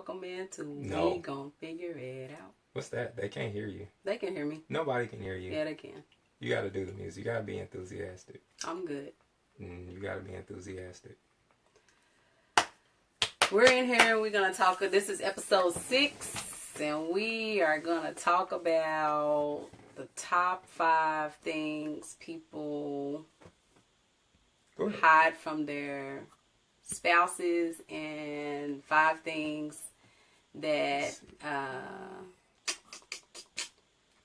Welcome into No. We Gon' Figure It Out. What's that? They can't hear you. They can hear me. Nobody can hear you. Yeah, they can. You got to do the music. You got to be enthusiastic. I'm good. You got to be enthusiastic. We're in here and we're going to talk. This is episode 6, and we are going to talk about the top 5 things people hide from their spouses and 5 things that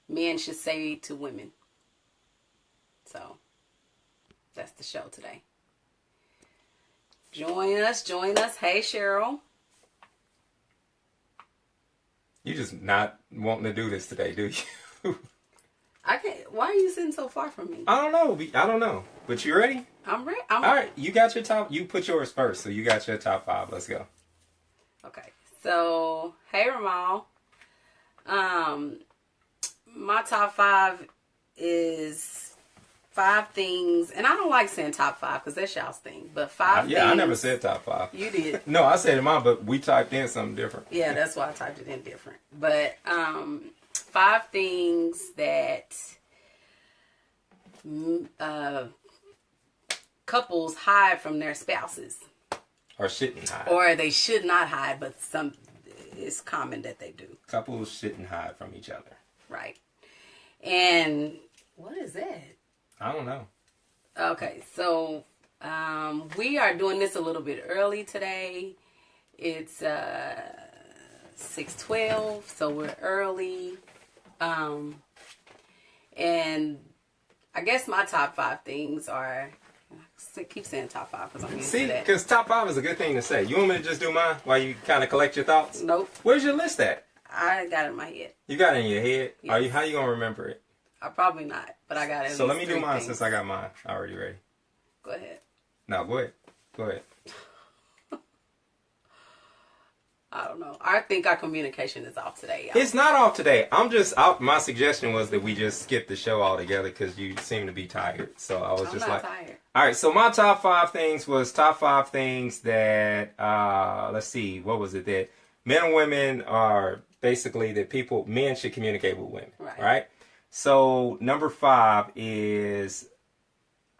men should say to women. So that's the show today. Join us. Hey, Cheryl. You just not wanting to do this today, do you? I can't. Why are you sitting so far from me? I don't know. But you ready? I'm ready. All right. You got your top. You put yours first, so you got your top 5. Let's go. Okay. So, hey, Ramal. My top 5 is 5 things, and I don't like saying top 5 because that's y'all's thing. But 5 things. Yeah, I never said top 5. You did. No, I said mine, but we typed in something different. Yeah, that's why I typed it in different. But 5 things that couples hide from their spouses. Or shouldn't hide. Or they should not hide, but it's common that they do. Couples shouldn't hide from each other. Right. And what is that? I don't know. Okay, so we are doing this a little bit early today. It's 6:12, so we're early. And I guess my top 5 things are. I keep saying top 5 because I'm used to that. Because top 5 is a good thing to say. You want me to just do mine while you kind of collect your thoughts? Nope. Where's your list at? I got it in my head. You got it in your head? Yes. How you going to remember it? Probably not, but I got it. So let me do mine since I got mine already ready. Go ahead. No, go ahead. Go ahead. I don't know. I think our communication is off today, y'all. It's not off today. My suggestion was that we just skip the show altogether because you seem to be tired. So I was I'm just not like, tired. All right. So my top 5 things was top 5 things that, let's see, what was it? That men and women are basically that men should communicate with women. Right? So number 5 is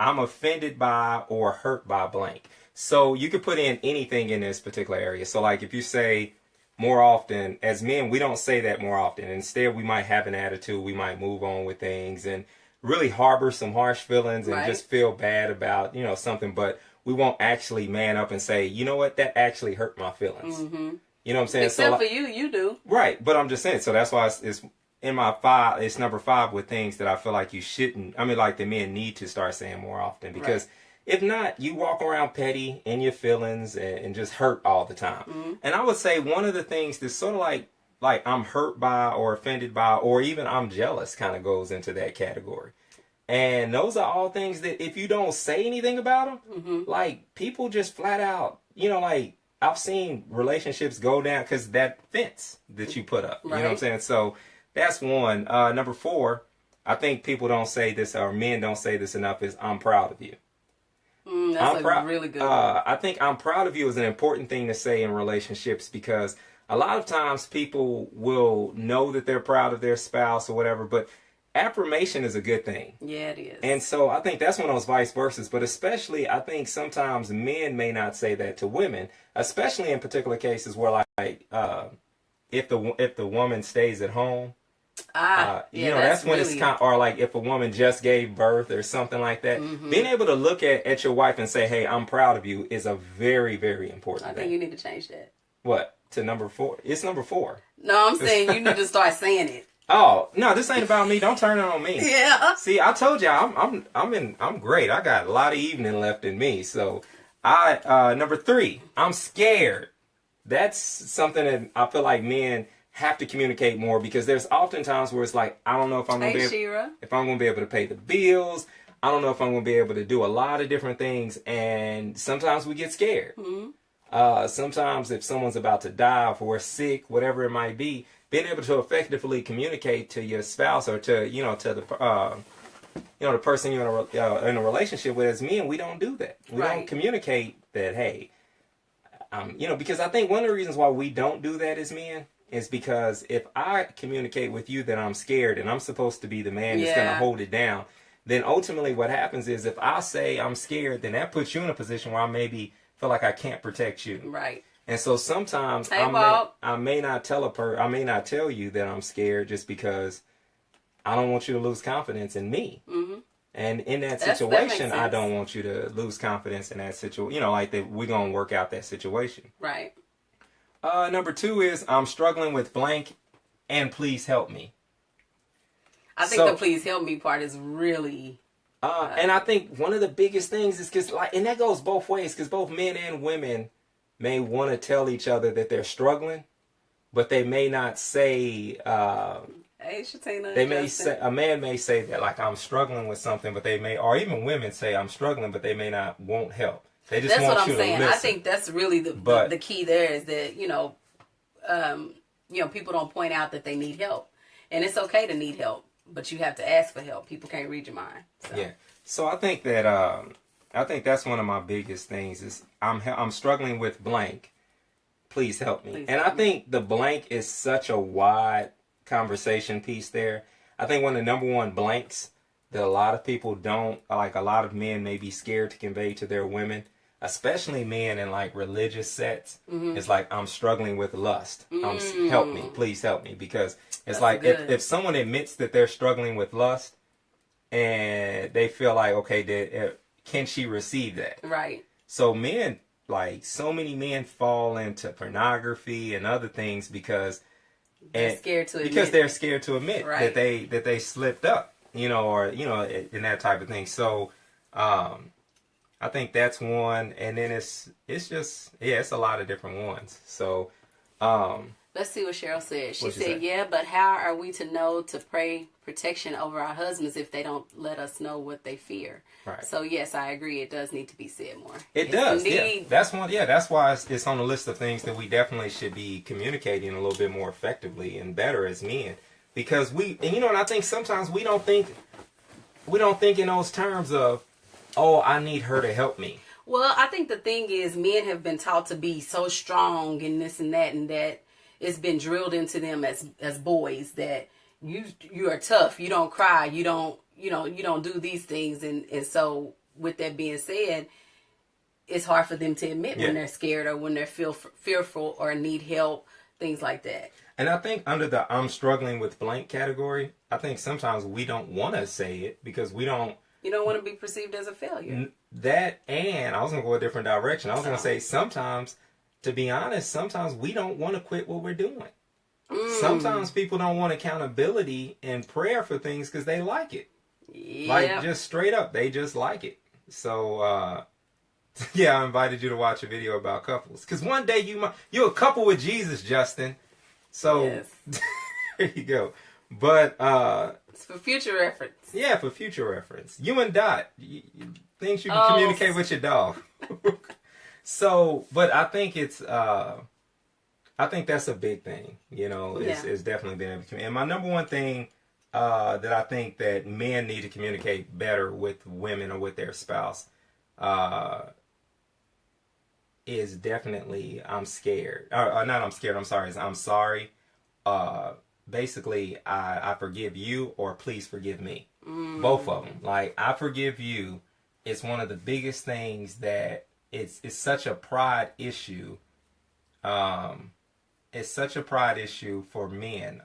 I'm offended by or hurt by blank. So you could put in anything in this particular area. So like if you say more often, as men, we don't say that more often. Instead, we might have an attitude. We might move on with things and really harbor some harsh feelings and just feel bad about, something. But we won't actually man up and say, you know what, that actually hurt my feelings. Mm-hmm. You know what I'm saying? Except for you do. Right. But I'm just saying. So that's why it's in my 5, it's number 5 with things that I feel like you shouldn't. I mean, like the men need to start saying more often because if not, you walk around petty in your feelings and just hurt all the time. Mm-hmm. And I would say one of the things that's sort of like I'm hurt by or offended by or even I'm jealous kind of goes into that category. And those are all things that if you don't say anything about them, like people just flat out, like I've seen relationships go down because that fence that you put up. You know what I'm saying? So that's one. Number 4, I think people don't say this or men don't say this enough is I'm proud of you. That's a really good one. I think I'm proud of you is an important thing to say in relationships because a lot of times people will know that they're proud of their spouse or whatever, but affirmation is a good thing. Yeah, it is. And so I think that's one of those vice versas, but especially I think sometimes men may not say that to women, especially in particular cases where if the woman stays at home. That's when really... it's kind of, or like if a woman just gave birth or something like that, being able to look at your wife and say, hey, I'm proud of you is a very, very important thing. I think you need to change that. What? To number 4? It's number 4. No, I'm saying you need to start saying it. Oh, no, this ain't about me. Don't turn it on me. Yeah. See, I told you I'm great. I got a lot of evening left in me. So number 3, I'm scared. That's something that I feel like men have to communicate more because there's often times where it's like, I don't know if I'm going to be able to pay the bills. I don't know if I'm going to be able to do a lot of different things. And sometimes we get scared. Mm-hmm. Sometimes if someone's about to die, if we're sick, whatever it might be, being able to effectively communicate to your spouse or to the person you're in a relationship with, as men, we don't do that. We don't communicate that, hey, because I think one of the reasons why we don't do that as men is because if I communicate with you that I'm scared and I'm supposed to be the man that's going to hold it down, then ultimately what happens is if I say I'm scared, then that puts you in a position where I maybe feel like I can't protect you. Right. And so sometimes I may not tell you that I'm scared just because I don't want you to lose confidence in me. Mm-hmm. And in that situation, I don't want you to lose confidence in that situation. Like that we're going to work out that situation. Right. Number 2 is I'm struggling with blank and please help me. I think the please help me part is really... and I think one of the biggest things is because, and that goes both ways, because both men and women may want to tell each other that they're struggling, but they may not say... Hey, Shatina, they may say, a man may say that, like, I'm struggling with something, but they may, or even women say I'm struggling, but they may not won't help. They just want you to listen. I think that's really the key there is that, people don't point out that they need help. And it's okay to need help, but you have to ask for help. People can't read your mind. So. Yeah. So I think that, that's one of my biggest things is I'm struggling with blank. Please help me. I think the blank is such a wide conversation piece there. I think one of the number one blanks that a lot of people don't, like a lot of men may be scared to convey to their women, especially men in like religious sets, is like, I'm struggling with lust. Help me, please help me. Because it's like if someone admits that they're struggling with lust and they feel like, okay, can she receive that? Right. So men, like so many men fall into pornography and other things because they're scared to admit right. that they slipped up, or in that type of thing. So I think that's one, and then it's a lot of different ones. So let's see what Cheryl said. She said, "Yeah, but how are we to know to pray protection over our husbands if they don't let us know what they fear?" Right. So yes, I agree. It does need to be said more. It does. Yeah, that's one. Yeah, that's why it's on the list of things that we definitely should be communicating a little bit more effectively and better as men, because and I think sometimes we don't think in those terms of, oh, I need her to help me. Well, I think the thing is, men have been taught to be so strong and this and that it's been drilled into them as boys that you are tough, you don't cry, you don't do these things, and so with that being said, it's hard for them to admit when they're scared or when they're fearful or need help, things like that. And I think under the I'm struggling with blank category, I think sometimes we don't want to say it because you don't want to be perceived as a failure. That, and I was going to go a different direction. I was going to say sometimes, to be honest, sometimes we don't want to quit what we're doing. Sometimes people don't want accountability and prayer for things because they like it. Yep. Like, just straight up, they just like it. So, I invited you to watch a video about couples. Because one day you're a couple with Jesus, Justin. So, yes. There you go. But, it's for future reference. Yeah, for future reference. You and Dot, things you can communicate with your dog. So, but I think I think that's a big thing, it's definitely been able to. And my number one thing that I think that men need to communicate better with women or with their spouse is definitely I'm scared. Not I'm scared, I'm sorry. I'm sorry. Basically, I forgive you or please forgive me. Both of them. Like, I forgive you. It's one of the biggest things that it's such a pride issue. It's such a pride issue for men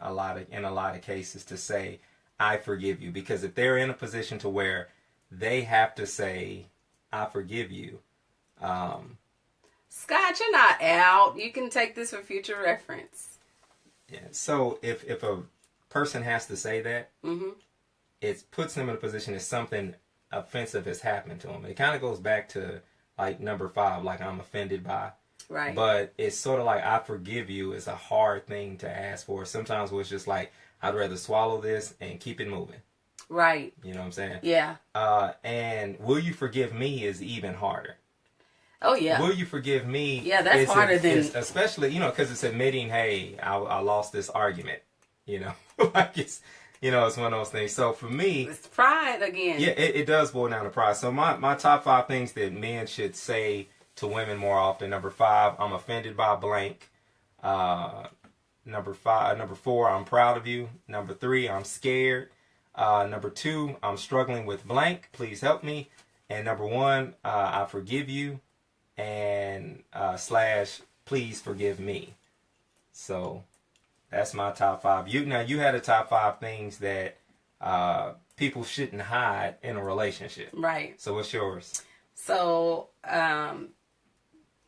in a lot of cases to say, I forgive you. Because if they're in a position to where they have to say, I forgive you. Scott, you're not out. You can take this for future reference. Yeah. So if a person has to say that, it puts them in a position that something offensive has happened to them. It kind of goes back to like number 5, like I'm offended by. Right. But it's sort of like I forgive you is a hard thing to ask for. Sometimes it's just like I'd rather swallow this and keep it moving. Right. You know what I'm saying? Yeah. And will you forgive me is even harder. Oh, yeah. Will you forgive me? Yeah, that's harder than... Especially, because it's admitting, hey, I lost this argument. Like it's one of those things. So for me... It's pride again. Yeah, it does boil down to pride. So my top 5 things that men should say to women more often. Number 5, I'm offended by blank. Number 4, I'm proud of you. Number 3, I'm scared. Number 2, I'm struggling with blank. Please help me. And number 1, I forgive you. And / please forgive me. So that's my top 5. You had a top 5 things that people shouldn't hide in a relationship. Right. So what's yours? So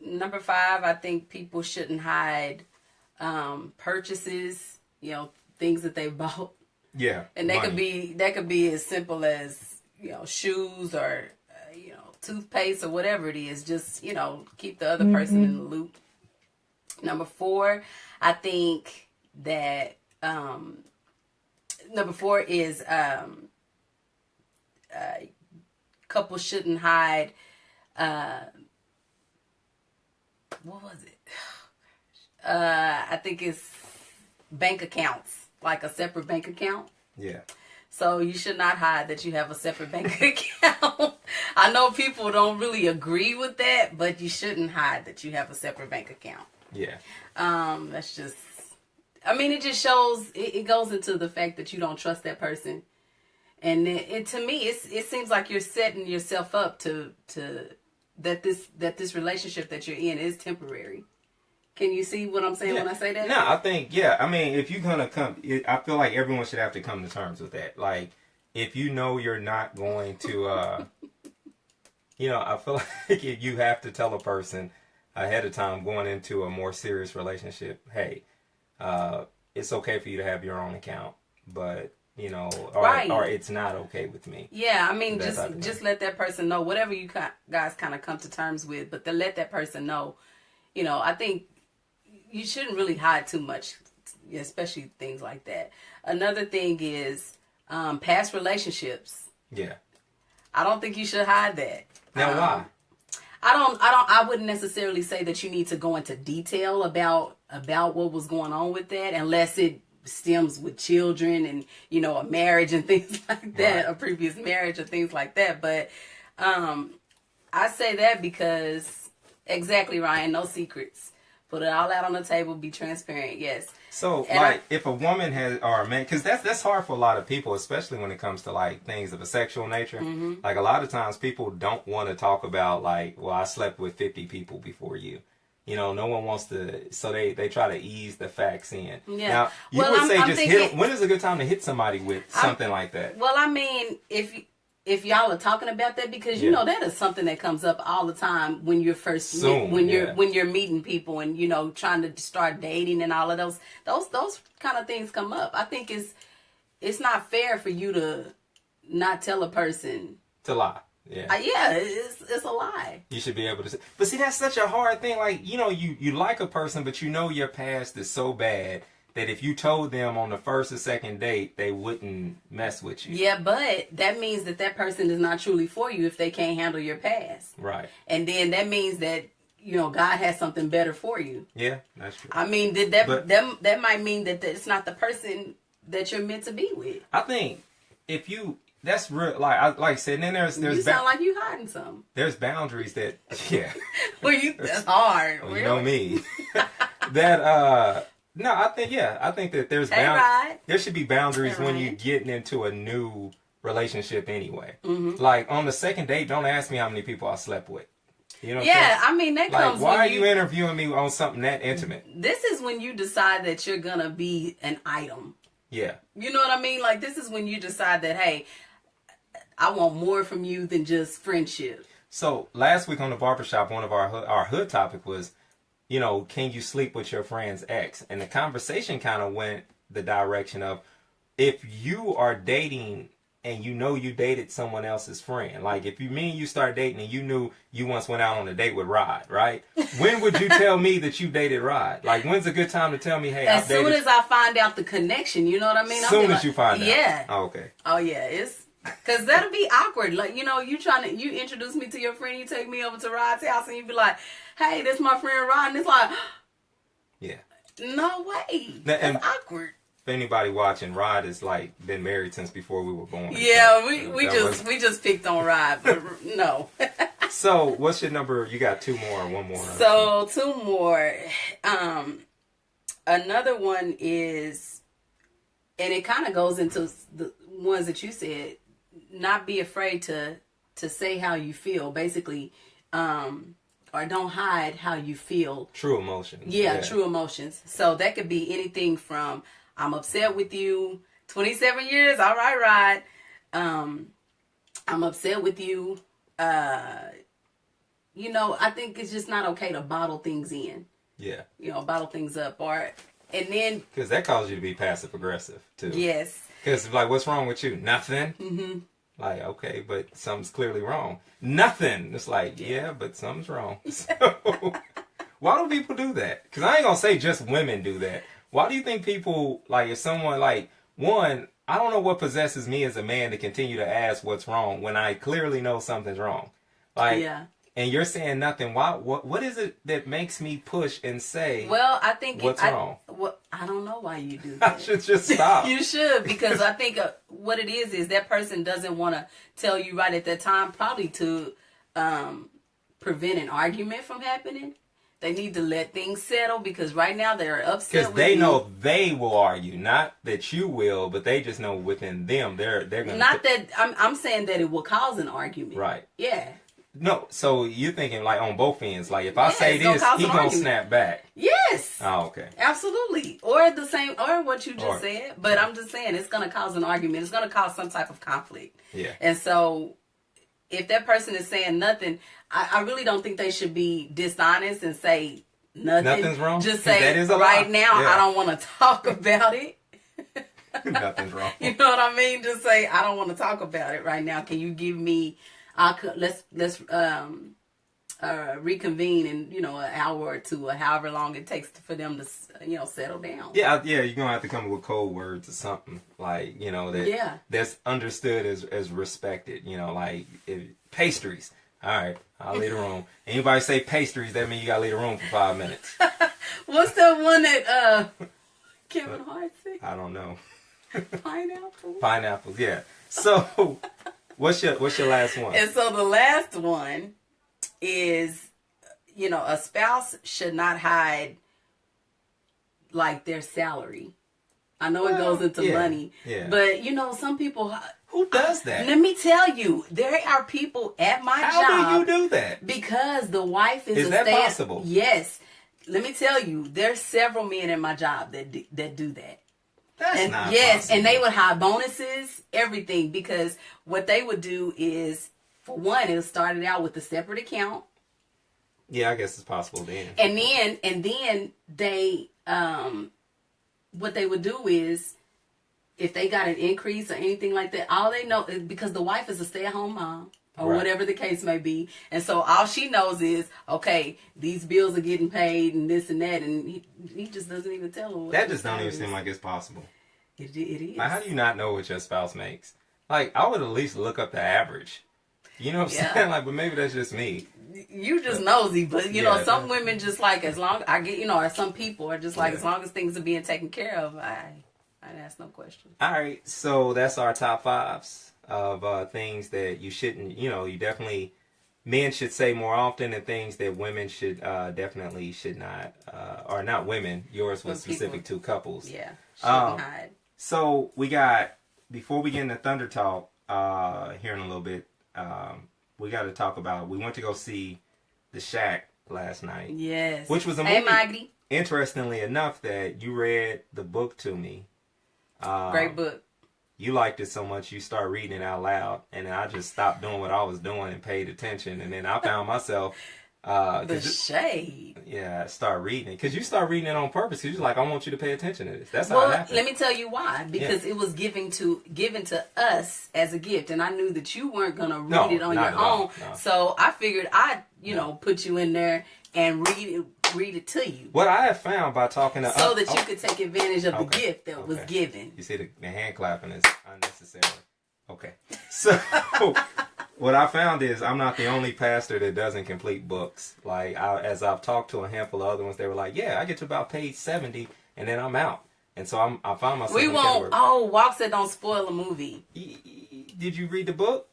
number 5, I think people shouldn't hide purchases, things that they bought. Yeah. And that could be as simple as, shoes or toothpaste or whatever it is. Just, keep the other person in the loop. Number 4, I think that number 4 is couples shouldn't hide what was it? I think it's bank accounts, like a separate bank account. Yeah. So you should not hide that you have a separate bank account. I know people don't really agree with that, but you shouldn't hide that you have a separate bank account. Yeah. That's just, it just shows, it goes into the fact that you don't trust that person. And it to me, it seems like you're setting yourself up to that this relationship that you're in is temporary. Can you see what I'm saying when I say that? No, I think, if you're going to come, I feel like everyone should have to come to terms with that. Like, if you know you're not going to, I feel like you have to tell a person ahead of time going into a more serious relationship, hey, it's okay for you to have your own account, but, or it's not okay with me. Yeah, just let that person know, whatever you guys kind of come to terms with, but to let that person know, I think you shouldn't really hide too much, especially things like that. Another thing is past relationships. Yeah. I don't think you should hide that. Now, why? I wouldn't necessarily say that you need to go into detail about what was going on with that, unless it stems with children and, a marriage and things like that, a previous marriage or things like that. But I say that because, exactly, Ryan, no secrets. Put it all out on the table, be transparent, yes. So, if a woman or a man, because that's hard for a lot of people, especially when it comes to, things of a sexual nature. Mm-hmm. Like, a lot of times people don't want to talk about, I slept with 50 people before you. No one wants to, so they try to ease the facts in. Yeah. Now, you would say just hit, when is a good time to hit somebody with something like that? Well, if y'all are talking about that, because that is something that comes up all the time when you're first when you're meeting people and trying to start dating and all of those kind of things come up. I think it's not fair for you to not tell a person to lie. Yeah. It's a lie. You should be able to say, but see, that's such a hard thing. You like a person, but your past is so bad that if you told them on the first or second date, they wouldn't mess with you. Yeah, but that means that person is not truly for you if they can't handle your past. Right. And then that means that, God has something better for you. Yeah, that's true. That might mean that it's not the person that you're meant to be with. I think if you, that's real, like I said, and then there's you sound like you hiding something. There's boundaries that, that's hard. Well, you know me. No, I think that there's there should be boundaries when you're getting into a new relationship anyway. Mm-hmm. Like, on the second date, don't ask me how many people I slept with. You know what I'm saying? That comes why are you interviewing me on something that intimate? This is when you decide that you're going to be an item. Yeah. You know what I mean? Like, this is when you decide that, hey, I want more from you than just friendship. So, last week on the barbershop, one of our hood topic was, can you sleep with your friend's ex? And the conversation kind of went the direction of, if you are dating and you dated someone else's friend, like if you start dating and you knew you once went out on a date with Rod, right? When would you tell me that you dated Rod? Like, when's a good time to tell me, hey, as soon as I find out the connection, you know what I mean? As soon as you find out. Yeah. Oh, okay. Oh, yeah. Because that'll be awkward. Like, you introduce me to your friend, you take me over to Rod's house, and you be like, hey, this is my friend Rod. And it's like, yeah. No way. That's awkward. If anybody watching, Rod is been married since before we were born. Yeah, we just picked on Rod, but no. So, what's your number? You got two more or one more? So, two more. Another one is, and it kind of goes into the ones that you said, not be afraid to say how you feel, basically, or don't hide how you feel. True emotions. Yeah, true emotions. So that could be anything from, I'm upset with you, 27 years, all right, Rod. I'm upset with you. You know, I think it's just not okay to bottle things in. Yeah. You know, bottle things up. And then... Because that causes you to be passive aggressive, too. Yes. Because, like, what's wrong with you? Nothing. Mm-hmm. Like, okay, but something's clearly wrong. Nothing. It's like, yeah, but something's wrong. So, why do people do that? Because I ain't going to say just women do that. Why do you think people, like, if someone, like, one, I don't know what possesses me as a man to continue to ask what's wrong when I clearly know something's wrong. Like, yeah. And you're saying nothing. Why? What is it that makes me push and say? Well, I think what's wrong. I don't know why you do that. I should just stop. You should, because I think what it is that person doesn't want to tell you right at that time, probably to prevent an argument from happening. They need to let things settle because right now they're upset. Because they know they will argue, not that you will, but they just know within them they're gonna. Not that I'm saying that it will cause an argument. Right. Yeah. No, so you're thinking like on both ends. Like if I say this, he gonna snap back. Yes. Oh, okay. Absolutely. Or the same, or what you just said. But I'm just saying it's gonna cause an argument. It's gonna cause some type of conflict. Yeah. And so, if that person is saying nothing, I really don't think they should be dishonest and say nothing. Nothing's wrong. Just say that is a right lie. now I don't want to talk about it. Nothing's wrong. You know what I mean? Just say I don't want to talk about it right now. Can you give me? Let's reconvene in an hour or two or however long it takes for them to settle down. Yeah, you're gonna have to come up with code words or something like that's understood as respected. Like pastries. All right, I'll leave the room. Anybody say pastries, that means you gotta leave the room for 5 minutes. What's that one that Kevin Hart said? I don't know. Pineapple. Pineapples, yeah. So. What's your last one? And so the last one is, a spouse should not hide like their salary. I know it goes into money, but some people. Who does that? Let me tell you, there are people at my job. How do you do that? Because the wife is. Is that possible? Yes. Let me tell you, there's several men in my job that do that. That's not possible. And they would hide bonuses, everything, because what they would do is, for one, it started out with a separate account. Yeah, I guess it's possible then. And then they, what they would do is, if they got an increase or anything like that, all they know is because the wife is a stay-at-home mom. Or whatever the case may be. And so all she knows is, okay, these bills are getting paid and this and that. And he just doesn't even tell her. That just don't even seem like it's possible. It is. Like, how do you not know what your spouse makes? Like, I would at least look up the average. You know what I'm saying? Like, but maybe that's just me. You just nosy. But, some women just like, as long, or some people are just like, as long as things are being taken care of, I ask no questions. All right. So that's our top fives of things that you shouldn't, you definitely, men should say more often, and things that women should definitely should not, or not women. Yours was specific to couples. Yeah, shouldn't hide. So we got, before we get into Thunder Talk here in a little bit, we got to talk about, we went to go see The Shack last night. Yes. Which was a movie, Maggie. Interestingly enough, that you read the book to me. Great book. You liked it so much you start reading it out loud, and then I just stopped doing what I was doing and paid attention, and then I found myself the shade. Yeah, start reading it because you start reading it on purpose. Because you're like, I want you to pay attention to this. That's how it happened. Let me tell you why. Because it was given to us as a gift, and I knew that you weren't gonna read it on your own. No. So I figured I'd put you in there and read it to you. What I have found by talking to so that you could take advantage of the gift that was given. You see, the hand clapping is unnecessary. Okay. So what I found is I'm not the only pastor that doesn't complete books. Like, as I've talked to a handful of other ones, they were like, yeah, I get to about page 70 and then I'm out. And so I found myself. We won't. Walk said don't spoil a movie. Did you read the book?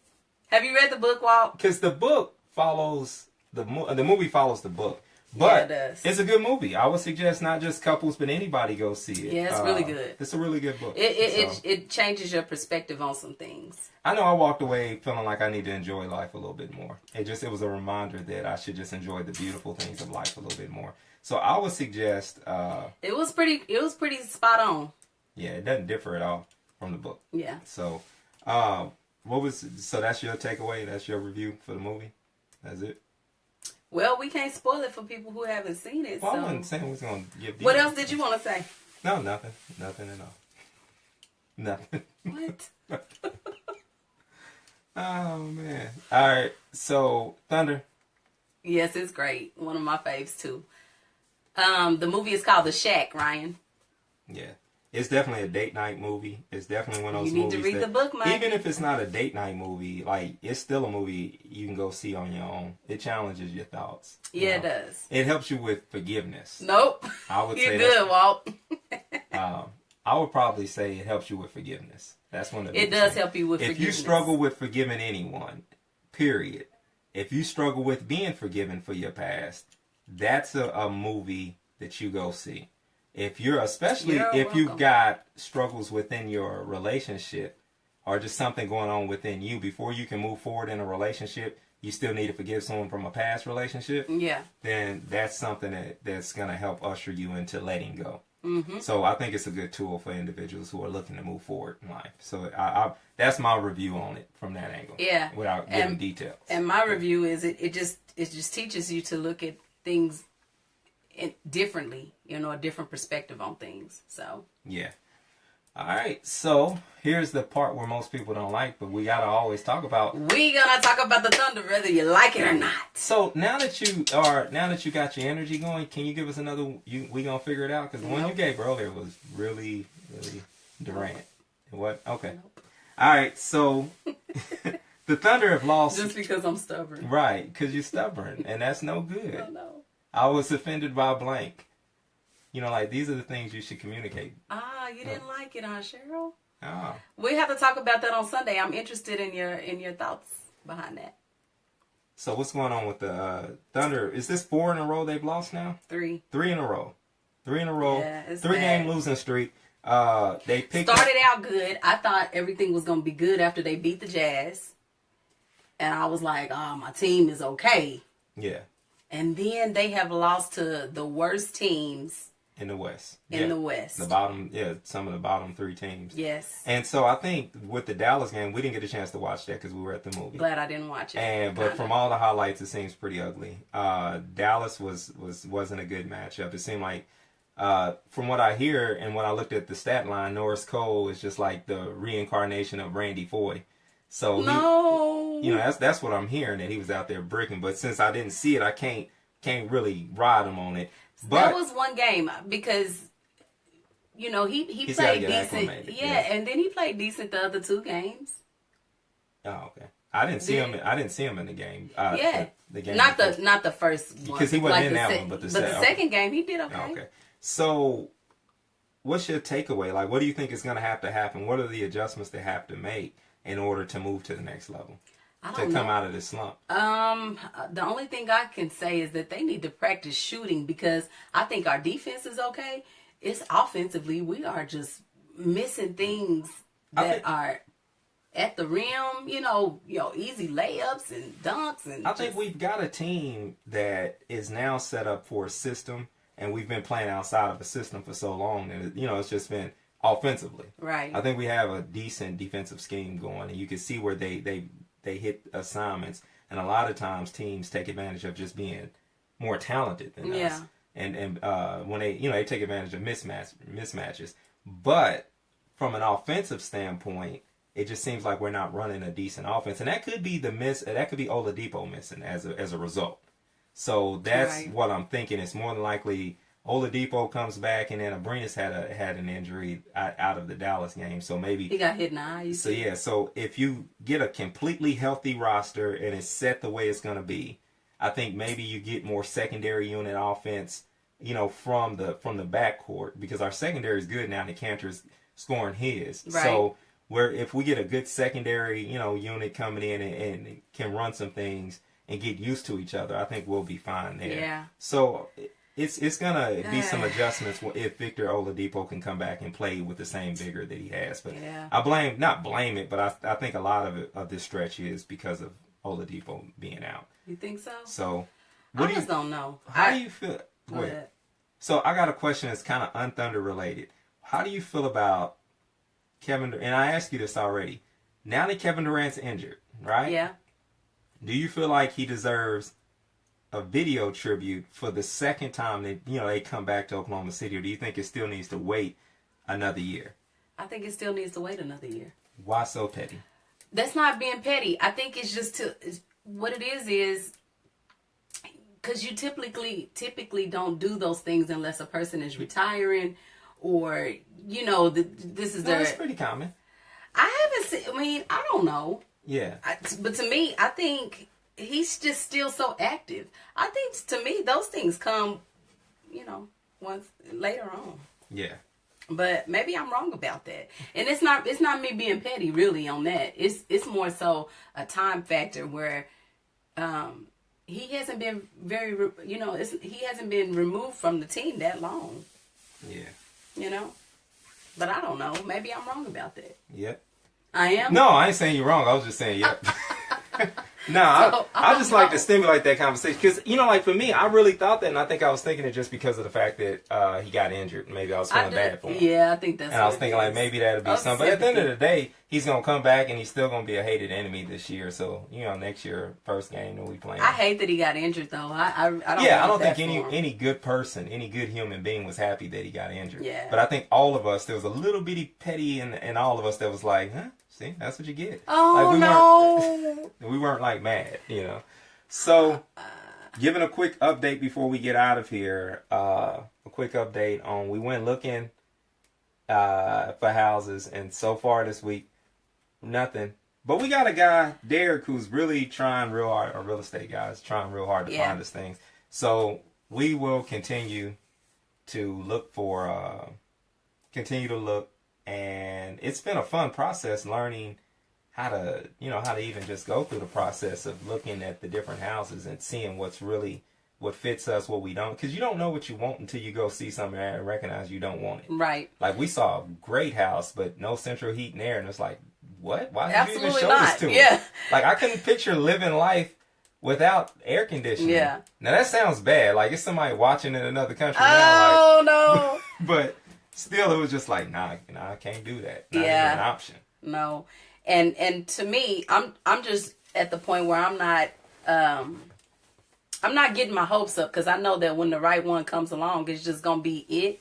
Have you read the book, Walk? Because the book, follows the movie follows the book. But yeah, it does. it's a good movie. I would suggest not just couples, but anybody go see it. Yeah, it's really good. It's a really good book. It changes your perspective on some things. I know I walked away feeling like I need to enjoy life a little bit more. It was a reminder that I should just enjoy the beautiful things of life a little bit more. So I would suggest. It was pretty spot on. Yeah, it doesn't differ at all from the book. Yeah. So, so that's your takeaway. That's your review for the movie. That's it. Well, we can't spoil it for people who haven't seen it. Well, so. I wasn't saying we was gonna give. What else did you want to say? No, nothing at all. Nothing. What? Oh man! All right, so Thunder. Yes, it's great. One of my faves too. The movie is called The Shack, Ryan. Yeah, it's definitely a date night movie. It's definitely one of those movies. You need to read the book, Mike. Even if it's not a date night movie, like it's still a movie you can go see on your own. It challenges your thoughts. Yeah, it does. It helps you with forgiveness. Nope. I would You're say good, Walt. I would probably say it helps you with forgiveness. That's one of the. It does help you with forgiveness. If you struggle with forgiving anyone, period. If you struggle with being forgiven for your past, that's a movie that you go see. If you're, especially if you've got struggles within your relationship or just something going on within you, before you can move forward in a relationship, you still need to forgive someone from a past relationship. Yeah. Then that's something that's going to help usher you into letting go. Mm-hmm. So I think it's a good tool for individuals who are looking to move forward in life. So I that's my review on it from that angle. Yeah. Without giving details. And my review is it just teaches you to look at things differently, a different perspective on things. So yeah. All right, so here's the part where most people don't like, but we gotta always talk about. We gonna talk about the Thunder, whether you like it or not. So now that you got your energy going, can you give us another? We gonna figure it out because the one you gave earlier was really, really Durant. What? Okay. Nope. All right, so the Thunder have lost just because I'm stubborn. Right, because you're stubborn, and that's no good. Oh, no. I was offended by blank. Like these are the things you should communicate. You didn't like it, Cheryl? Oh. We have to talk about that on Sunday. I'm interested in your thoughts behind that. So what's going on with the Thunder? Is this 4 in a row they've lost now? 3. 3 in a row. 3 in a row. Yeah, it's 3-game losing streak. They started out good. I thought everything was going to be good after they beat the Jazz. And I was like, my team is okay. Yeah. And then they have lost to the worst teams in the West. The West. The bottom, some of the bottom 3 teams. Yes. And so I think with the Dallas game, we didn't get a chance to watch that because we were at the movie. Glad I didn't watch it. But from all the highlights, it seems pretty ugly. Dallas wasn't a good matchup. It seemed like, from what I hear and when I looked at the stat line, Norris Cole is just like the reincarnation of Randy Foye. So that's what I'm hearing, that he was out there bricking. But since I didn't see it, I can't really ride him on it. But that was one game because he played decent. Yeah, and then he played decent the other 2 games. Oh, okay. I didn't see him in the game. The game not the first one because he wasn't in that one, but the second game he did okay. Okay. So, what's your takeaway? Like, what do you think is going to have to happen? What are the adjustments they have to make in order to move to the next level? To come out of this slump? The only thing I can say is that they need to practice shooting because I think our defense is okay. It's offensively, we are just missing things that are at the rim, easy layups and dunks. And I think we've got a team that is now set up for a system, and we've been playing outside of a system for so long that, it's just been offensively. Right. I think we have a decent defensive scheme going, and you can see where they hit assignments, and a lot of times teams take advantage of just being more talented than us. And when they take advantage of mismatches. But from an offensive standpoint, it just seems like we're not running a decent offense, and that could be Oladipo missing as a result. So that's what I'm thinking. It's more than likely Oladipo comes back, and then Abrinas had an injury out of the Dallas game, so maybe he got hit in the eye. So if you get a completely healthy roster and it's set the way it's going to be, I think maybe you get more secondary unit offense, from the backcourt, because our secondary is good now. And Cantor's scoring his, so if we get a good secondary, unit coming in and can run some things, and get used to each other, I think we'll be fine there. Yeah. So it's gonna be some adjustments if Victor Oladipo can come back and play with the same vigor that he has. But I not blame it, but I think a lot of this stretch is because of Oladipo being out. You think so? So I just don't know. How do you feel? Go ahead. So I got a question that's kind of unthunder related. How do you feel about Kevin? And I asked you this already. Now that Kevin Durant's injured, right? Yeah. Do you feel like he deserves a video tribute for the second time that they come back to Oklahoma City, or do you think it still needs to wait another year? I think it still needs to wait another year. Why so petty? That's not being petty. I think it's just what it is because you typically don't do those things unless a person is retiring or this is That's pretty common. I haven't seen. I mean, I don't know. Yeah. But to me, I think he's just still so active. I think to me those things come, once later on. Yeah. But maybe I'm wrong about that. And it's not me being petty really on that. It's more so a time factor where he hasn't been he hasn't been removed from the team that long. Yeah. But I don't know. Maybe I'm wrong about that. Yep. I am? No, I ain't saying you're wrong. I was just saying yep. I just like to stimulate that conversation because, like for me, I really thought that, and I think I was thinking it just because of the fact that he got injured. Maybe I was feeling bad for him. Yeah, I think that's. And I was thinking like maybe that'd be something. But at the end of the day, he's gonna come back and he's still gonna be a hated enemy this year. So next year, first game that we play. I hate that he got injured though. I don't. Yeah, I don't think any good person, any good human being was happy that he got injured. Yeah. But I think all of us, there was a little bitty petty in all of us that was like, huh? See, that's what you get. Oh, no. We weren't like mad, So, giving a quick update before we get out of here. A quick update on we went looking for houses, and so far this week, nothing. But we got a guy, Derek, who's really trying real hard, a real estate guy, is trying real hard to find us things. So, we will continue to look. And it's been a fun process learning how to even just go through the process of looking at the different houses and seeing what fits us, what we don't. Because you don't know what you want until you go see something and recognize you don't want it. Right. Like we saw a great house, but no central heat and air. And it's like, what? Why did you even show this to me? Like I couldn't picture living life without air conditioning. Yeah. Now that sounds bad. Like it's somebody watching in another country. Oh, no. But still, it was just like, nah, I can't do that. Not even an option. No, and to me, I'm just at the point where I'm not getting my hopes up because I know that when the right one comes along, it's just gonna be it,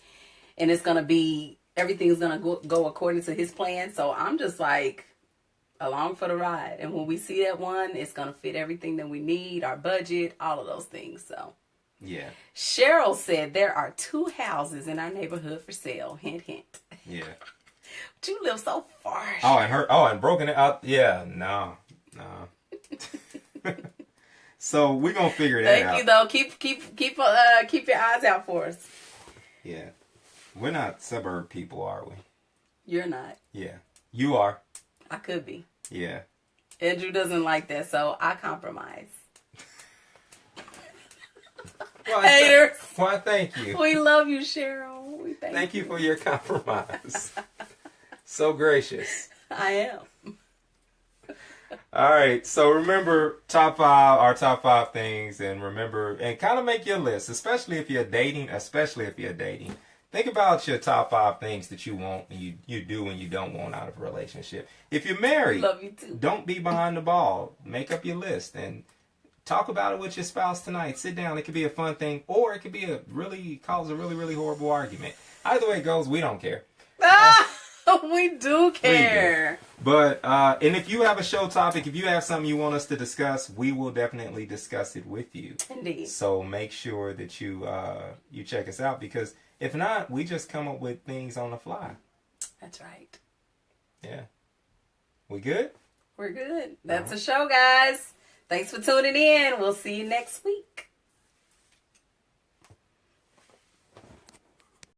and it's gonna be everything's gonna go according to his plan. So I'm just like along for the ride, and when we see that one, it's gonna fit everything that we need, our budget, all of those things. So. Yeah. Cheryl said there are 2 houses in our neighborhood for sale. Hint, hint. Yeah. But you live so far. And broken it out. Yeah, no. So we're gonna figure that out. Thank you though. Keep your eyes out for us. Yeah. We're not suburb people, are we? You're not. Yeah. You are. I could be. Yeah. Andrew doesn't like that, so I compromise. Haters. Why, thank you. We love you, Cheryl. We thank you for your compromise. So gracious. I am. All right. So remember our top 5 things, and kind of make your list, especially if you're dating. Think about your top 5 things that you want and you do and you don't want out of a relationship. If you're married, love you too. Don't be behind the ball. Make up your list and talk about it with your spouse tonight. Sit down. It could be a fun thing, or it could be cause a really, really horrible argument. Either way it goes, we don't care. We do care. We do. But, and if you have a show topic, if you have something you want us to discuss, we will definitely discuss it with you. Indeed. So make sure that you check us out, because if not, we just come up with things on the fly. That's right. Yeah. We good? We're good. That's a show, guys. Thanks for tuning in. We'll see you next week.